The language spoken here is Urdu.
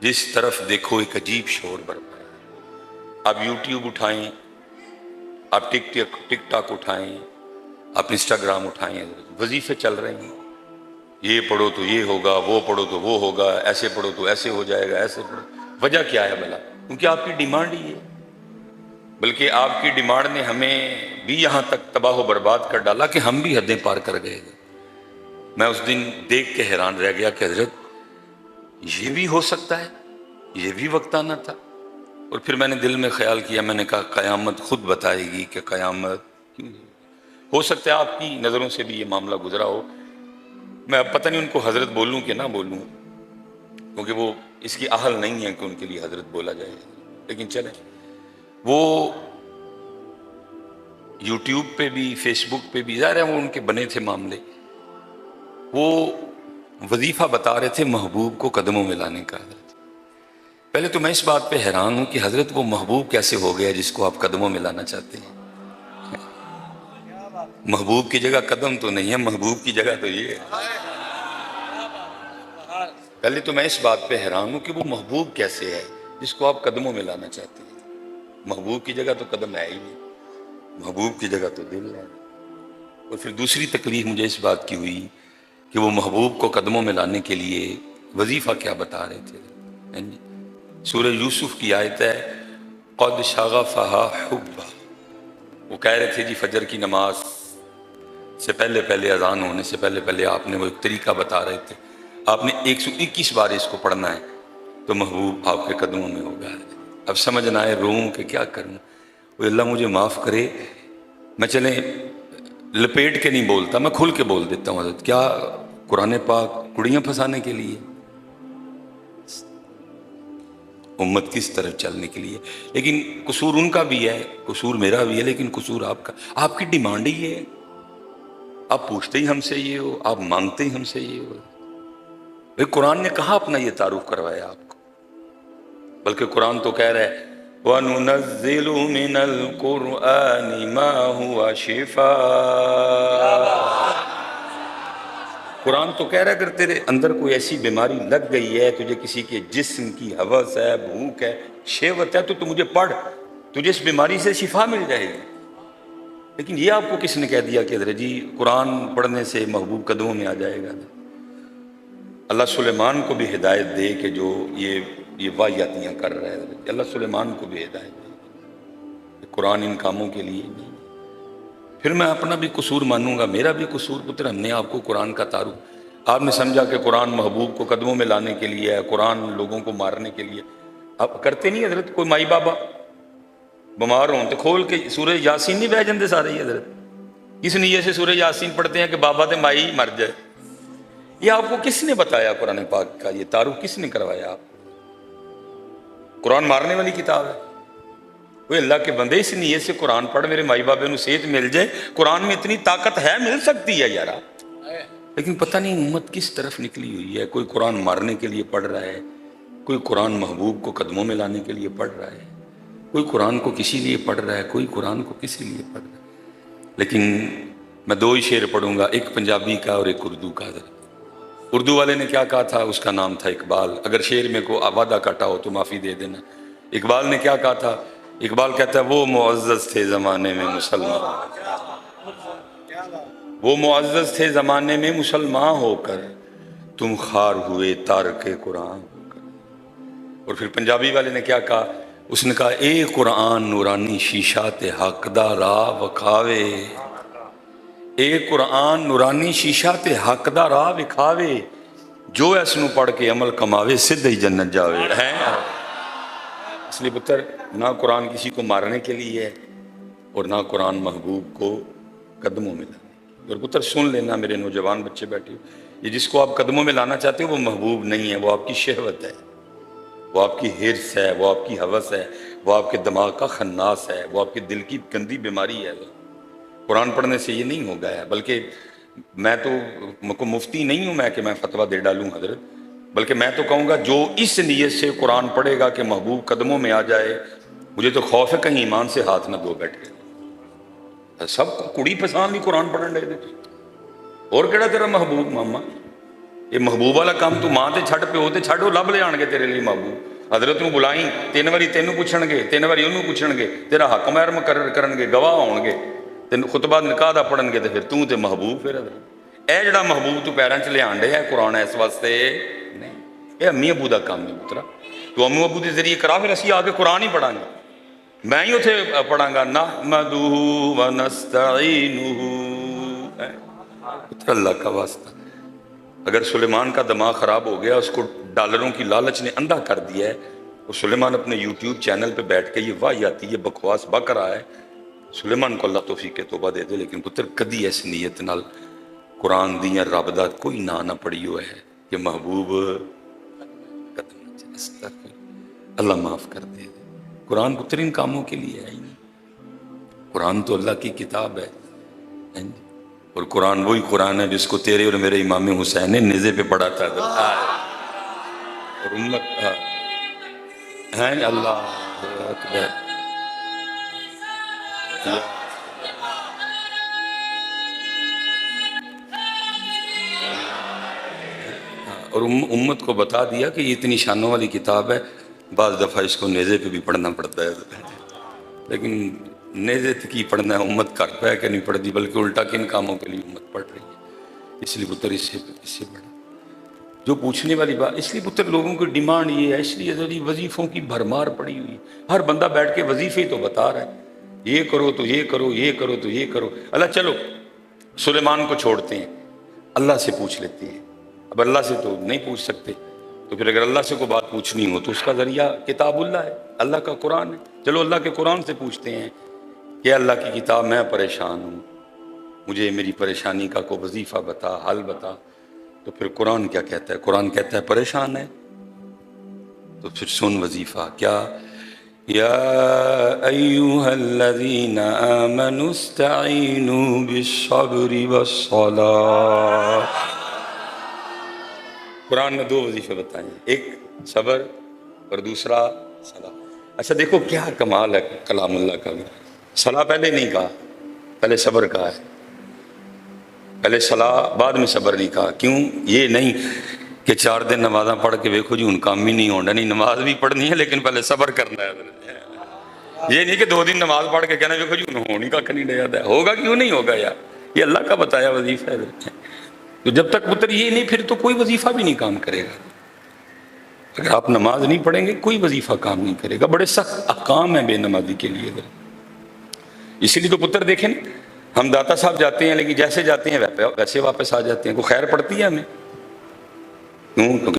جس طرف دیکھو ایک عجیب شور برپا ہے۔ آپ یوٹیوب اٹھائیں، آپ ٹک ٹاک اٹھائیں، آپ انسٹاگرام اٹھائیں، وظیفے چل رہے ہیں، یہ پڑھو تو یہ ہوگا، وہ پڑھو تو وہ ہوگا، ایسے پڑھو تو ایسے ہو جائے گا، ایسے پڑھو۔ وجہ کیا ہے بھلا؟ کیونکہ آپ کی ڈیمانڈ ہی ہے، بلکہ آپ کی ڈیمانڈ نے ہمیں بھی یہاں تک تباہ و برباد کر ڈالا کہ ہم بھی حدیں پار کر گئے۔ میں اس دن دیکھ کے حیران رہ گیا کہ حضرت یہ بھی ہو سکتا ہے، یہ بھی وقت آنا تھا۔ اور پھر میں نے دل میں خیال کیا، میں نے کہا قیامت خود بتائے گی کہ قیامت کیوں نہیں۔ ہو سکتا ہے آپ کی نظروں سے بھی یہ معاملہ گزرا ہو، میں اب پتہ نہیں ان کو حضرت بولوں کہ نہ بولوں، کیونکہ وہ اس کی اہل نہیں ہے کہ ان کے لیے حضرت بولا جائے، لیکن چلیں۔ وہ یوٹیوب پہ بھی، فیس بک پہ بھی، ظاہر ہے وہ ان کے بنے تھے معاملے، وہ وظیفہ بتا رہے تھے محبوب کو قدموں میں لانے کا۔ پہلے تو میں اس بات پہ حیران ہوں کہ حضرت وہ محبوب کیسے ہو گیا جس کو آپ قدموں میں لانا چاہتے ہیں؟ محبوب کی جگہ قدم تو نہیں ہے، محبوب کی جگہ تو یہ ہے۔ پہلے تو میں اس بات پہ حیران ہوں کہ وہ محبوب کیسے ہے جس کو آپ قدموں میں لانا چاہتے ہیں۔ محبوب کی جگہ تو قدم ہے ہی نہیں، محبوب کی جگہ تو دل ہے۔ اور پھر دوسری تکلیف مجھے اس بات کی ہوئی کہ وہ محبوب کو قدموں میں لانے کے لیے وظیفہ کیا بتا رہے تھے۔ سورہ یوسف کی آیت ہے قد شغفها حبا، وہ کہہ رہے تھے جی فجر کی نماز سے پہلے اذان ہونے سے پہلے آپ نے وہ ایک طریقہ بتا رہے تھے، آپ نے 121 بار اس کو پڑھنا ہے تو محبوب آپ کے قدموں میں ہوگا۔ اب سمجھ نہ آئے روؤں کہ کیا کروں، وہ اللہ مجھے معاف کرے، میں چلیں لپیٹ کے نہیں بولتا، میں کھل کے بول دیتا ہوں حضرت، کیا قرآن پاک کڑیاں پھنسانے کے لیے، امت کس طرف چلنے کے لیے؟ لیکن قصور ان کا بھی ہے، قصور میرا بھی ہے، لیکن قصور آپ کا، آپ کی ڈیمانڈ ہی ہے، آپ پوچھتے ہی ہم سے یہ ہو، آپ مانگتے ہی ہم سے یہ ہو۔ بھئی قرآن نے کہاں اپنا یہ تعارف کروایا آپ کو؟ بلکہ قرآن تو کہہ رہا ہے وَنُنَزِّلُ مِنَ الْقُرْآنِ مَا هُوَ شِفَاءٌ۔ قرآن تو کہہ رہا ہے اگر تیرے اندر کوئی ایسی بیماری لگ گئی ہے، تجھے کسی کے جسم کی ہوس ہے، بھوک ہے، شہوت ہے، تو مجھے پڑھ، تجھے اس بیماری سے شفا مل جائے گی۔ لیکن یہ آپ کو کس نے کہہ دیا کہ حضرت جی قرآن پڑھنے سے محبوب قدموں میں آ جائے گا؟ اللہ سلیمان کو بھی ہدایت دے کہ جو یہ واہیاتیاں کر رہا ہے، اللہ سلیمان کو بھی ہدایت دے، قرآن ان کاموں کے لیے نہیں۔ پھر میں اپنا بھی قصور مانوں گا، میرا بھی قصور، پتر ہم نے آپ کو قرآن کا تعارف، آپ نے سمجھا کہ قرآن محبوب کو قدموں میں لانے کے لیے ہے، قرآن لوگوں کو مارنے کے لیے۔ آپ کرتے نہیں حضرت، کوئی مائی بابا بیمار ہوں تو کھول کے سورہ یاسین نہیں بہ جاندے سارے ہی حضرت، کس نیت سے سورہ یاسین پڑھتے ہیں کہ بابا تے مائی مر جائے؟ یہ آپ کو کس نے بتایا؟ قرآن پاک کا یہ تعارف کس نے کروایا آپ کو؟ قرآن مارنے والی کتاب ہے؟ وہ اللہ کے بندے اس نیت سے قرآن پڑھ میرے مائی بابے نو صحت مل جائے، قرآن میں اتنی طاقت ہے، مل سکتی ہے یارا، لیکن پتہ نہیں امت کس طرف نکلی ہوئی ہے۔ کوئی قرآن مارنے کے لیے پڑھ رہا ہے، کوئی قرآن محبوب کو قدموں میں لانے کے لیے پڑھ رہا ہے، کوئی قرآن کو کسی لیے پڑھ رہا ہے، کوئی قرآن کو کسی لیے پڑھ رہا ہے۔ لیکن میں دو ہی شعر پڑھوں گا، ایک پنجابی کا اور ایک اردو کا۔ اردو والے نے کیا کہا تھا؟ اس کا نام تھا اقبال، اگر شعر میں کو وعدہ کاٹا ہو تو معافی دے دینا۔ اقبال نے کیا کہا تھا؟ اقبال کہتا ہے وہ معزز تھے زمانے میں مسلمان، وہ معزز تھے زمانے میں مسلمان ہو کر، تم خار ہوئے تارک قرآن ہو کر۔ اور پھر پنجابی والے نے کیا کہا؟ اس نے کہا اے قرآن نورانی شیشہ تے حق دا راہ وکھاوے، اے قرآن نورانی شیشہ تے حق دا راہ وکھاوے، جو اس نو پڑھ کے عمل کماوے سدھ ہی جنت جاوے۔ اس لیے پتر نہ قرآن کسی کو مارنے کے لیے ہے اور نہ قرآن محبوب کو قدموں میں لانے کے لیے۔ اور پتر سن لینا میرے نوجوان بچے بیٹھے ہو، یہ جس کو آپ قدموں میں لانا چاہتے ہو وہ محبوب نہیں ہے، وہ آپ کی شہوت ہے، وہ آپ کی حرص ہے، وہ آپ کی ہوس ہے، وہ آپ کے دماغ کا خناس ہے، وہ آپ کے دل کی گندی بیماری ہے۔ قرآن پڑھنے سے یہ نہیں ہوگا ہے، بلکہ میں تو مفتی نہیں ہوں میں کہ میں فتویٰ دے ڈالوں حضرت، بلکہ میں تو کہوں گا جو اس نیت سے قرآن پڑھے گا کہ محبوب قدموں میں آ جائے، مجھے تو خوف ہے کہیں ایمان سے ہاتھ نہ دھو بیٹھے۔ سب کو کڑی پسان بھی قرآن پڑھن لے دیتے، اور کہڑا تیرا محبوب ماما؟ یہ محبوب والا کام تو ماں تے چھڈ پیو تے چھڈ، وہ لب لے آن گے تیرے لیے محبوب. حضرت نو بلائی 3 واری تینوں پوچھن گے، 3 واری انہوں پوچھن گے، تیرا حق مہر مقرر کرن گے، گواہ ہون گے، تین خطبہ نکاح دا پڑھن گے، تے پھر تو تے محبوب. پھر حضرت اے جڑا محبوب تو پیراں چ لے آن ڈے ہے قرآن اس واسطے نہیں، یہ امی ابو دا کام ہے پترا. تو امی ابو دے ذریعے کرا، پھر اسی آ کے قرآن ہی پڑھاں گے. میں ہی اتنے پڑھاں گا نحمدہ ونستعینہ. اللہ کا واسطہ، اگر سلیمان کا دماغ خراب ہو گیا، اس کو ڈالروں کی لالچ نے اندھا کر دیا ہے، وہ سلیمان اپنے یوٹیوب چینل پہ بیٹھ کے یہ واہیاتی یہ بکواس بک رہا ہے. سلیمان کو اللہ توفیق توبہ دے دے، لیکن پتر کدی ایسی نیت نال قرآن دی یا رب دا کوئی نہ پڑھی ہوا ہے کہ محبوب قدم نہ چلے. استغفر اللہ معاف کر دے. قرآن پتر ان کاموں کے لیے ہے ہی نہیں. قرآن تو اللہ کی کتاب ہے، اور قرآن وہی قرآن ہے جس کو تیرے اور میرے امام حسین نے نیزے پہ پڑھا تھا. اور امت ہے اللہ اکبر. اور امت کو بتا دیا کہ یہ اتنی شانوں والی کتاب ہے، بعض دفعہ اس کو نیزے پہ بھی پڑھنا پڑتا ہے. لیکن نیزے کی پڑھنا ہے، امت کر پہ کہ نہیں پڑھتی، بلکہ الٹا کن کاموں کے لیے امت پڑھ رہی ہے. اس لیے پتر اس سے پڑھا جو پوچھنے والی بات. اس لیے پتر لوگوں کی ڈیمانڈ یہ ہے، اس لیے وظیفوں کی بھرمار پڑی ہوئی. ہر بندہ بیٹھ کے وظیفے تو بتا رہا ہے، یہ کرو تو یہ کرو، یہ کرو تو یہ کرو. اللہ چلو سلیمان کو چھوڑتے ہیں، اللہ سے پوچھ لیتے ہیں. اب اللہ سے تو نہیں پوچھ سکتے، تو پھر اگر اللہ سے کوئی بات پوچھنی ہو تو اس کا ذریعہ کتاب اللہ ہے، اللہ کا قرآن ہے. چلو اللہ کے قرآن سے پوچھتے ہیں کہ اللہ کی کتاب میں پریشان ہوں، مجھے میری پریشانی کا کوئی وظیفہ بتا، حل بتا. تو پھر قرآن کیا کہتا ہے؟ قرآن کہتا ہے پریشان ہے تو پھر سن وظیفہ کیا. یا ایہا الذین آمنوا استعینوا بالصبر والصلاۃ. قرآن نے 2 وظیفے بتائے ہیں، ایک صبر اور دوسرا صلاح. اچھا دیکھو کیا کمال ہے کلام اللہ کا. صلاح پہلے نہیں کہا، پہلے صبر کہا ہے. پہلے صلاح بعد میں صبر نہیں کہا. کیوں؟ یہ نہیں کہ 4 دن نمازاں پڑھ کے ویکھو جی ان کام ہی نہیں ہونا. نہیں، نماز بھی پڑھنی ہے لیکن پہلے صبر کرنا ہے. یہ نہیں کہ 2 دن نماز پڑھ کے کہنا ویکھو جی ہونی کا نہیں دیا ہے. ہوگا کیوں نہیں ہوگا یار؟ یہ اللہ کا بتایا وظیفہ ہے. تو جب تک پتر یہ نہیں، پھر تو کوئی وظیفہ بھی نہیں کام کرے گا. اگر آپ نماز نہیں پڑھیں گے کوئی وظیفہ کام نہیں کرے گا. بڑے سخت احکام ہیں بے نمازی کے لیے. اسی لیے تو پتر دیکھیں ہم داتا صاحب جاتے ہیں، لیکن جیسے جاتے ہیں ویسے واپس آ جاتے ہیں. کوئی خیر پڑتی ہے ہمیں؟ کیوں؟